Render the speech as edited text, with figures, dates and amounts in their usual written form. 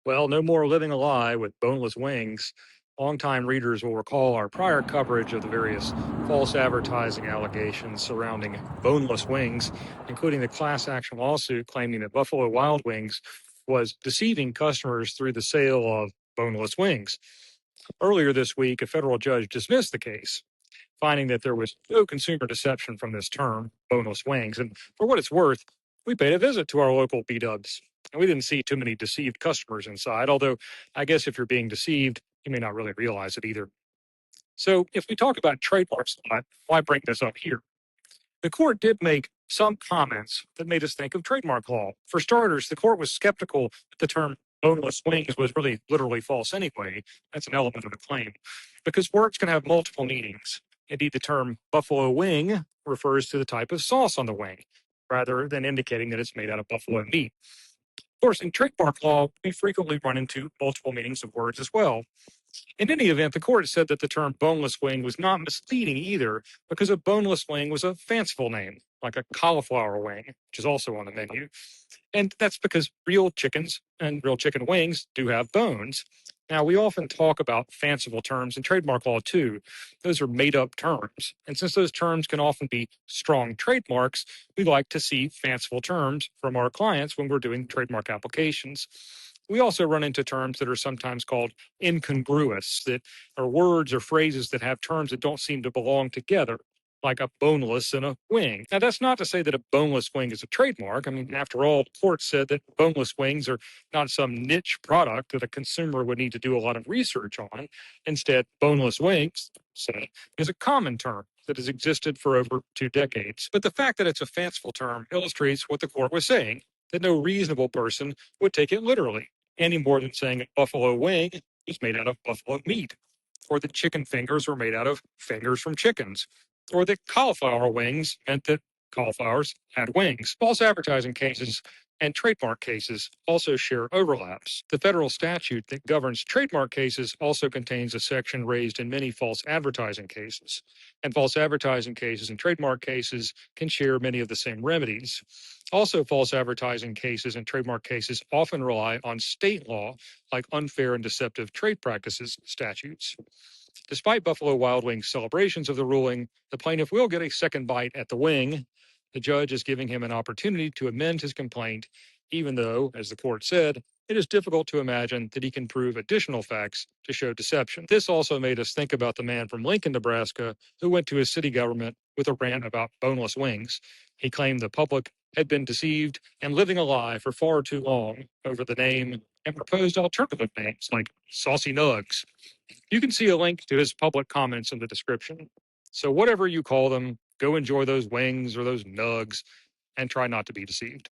Well, no more living a lie with boneless wings. Longtime readers will recall our prior coverage of the various false advertising allegations surrounding boneless wings, including the class action lawsuit claiming that Buffalo Wild Wings was deceiving customers through the sale of boneless wings. Earlier this week, a federal judge dismissed the case, finding that there was no consumer deception from this term, boneless wings. And for what it's worth, we paid a visit to our local B Dubs. And we didn't see too many deceived customers inside, although I guess if you're being deceived, you may not really realize it either. So if we talk about trademarks a lot, why bring this up here? The court did make some comments that made us think of trademark law. For starters, the court was skeptical that the term boneless wings was really literally false anyway. That's an element of the claim, because words can have multiple meanings. Indeed, the term buffalo wing refers to the type of sauce on the wing, rather than indicating that it's made out of buffalo meat. Of course, in trademark law, we frequently run into multiple meanings of words as well. In any event, the court said that the term boneless wing was not misleading either, because a boneless wing was a fanciful name, like a cauliflower wing, which is also on the menu. And that's because real chickens and real chicken wings do have bones. Now, we often talk about fanciful terms in trademark law too. Those are made up terms. And since those terms can often be strong trademarks, we like to see fanciful terms from our clients when we're doing trademark applications. We also run into terms that are sometimes called incongruous, that are words or phrases that have terms that don't seem to belong together, like a boneless and a wing. Now, that's not to say that a boneless wing is a trademark. I mean, after all, the court said that boneless wings are not some niche product that a consumer would need to do a lot of research on. Instead, boneless wings, say, is a common term that has existed for over 2 decades. But the fact that it's a fanciful term illustrates what the court was saying, that no reasonable person would take it literally, any more than saying a buffalo wing is made out of buffalo meat, or that chicken fingers were made out of fingers from chickens, or that cauliflower wings meant that cauliflowers had wings. False advertising cases and trademark cases also share overlaps. The federal statute that governs trademark cases also contains a section raised in many false advertising cases. And false advertising cases and trademark cases can share many of the same remedies. Also, false advertising cases and trademark cases often rely on state law, like unfair and deceptive trade practices statutes. Despite Buffalo Wild Wings' celebrations of the ruling, the plaintiff will get a second bite at the wing. The judge is giving him an opportunity to amend his complaint, even though, as the court said, it is difficult to imagine that he can prove additional facts to show deception. This also made us think about the man from Lincoln, Nebraska, who went to his city government with a rant about boneless wings. He claimed the public had been deceived and living a lie for far too long over the name and proposed alternative names like Saucy Nugs. You can see a link to his public comments in the description. So, whatever you call them, go enjoy those wings or those nugs and try not to be deceived.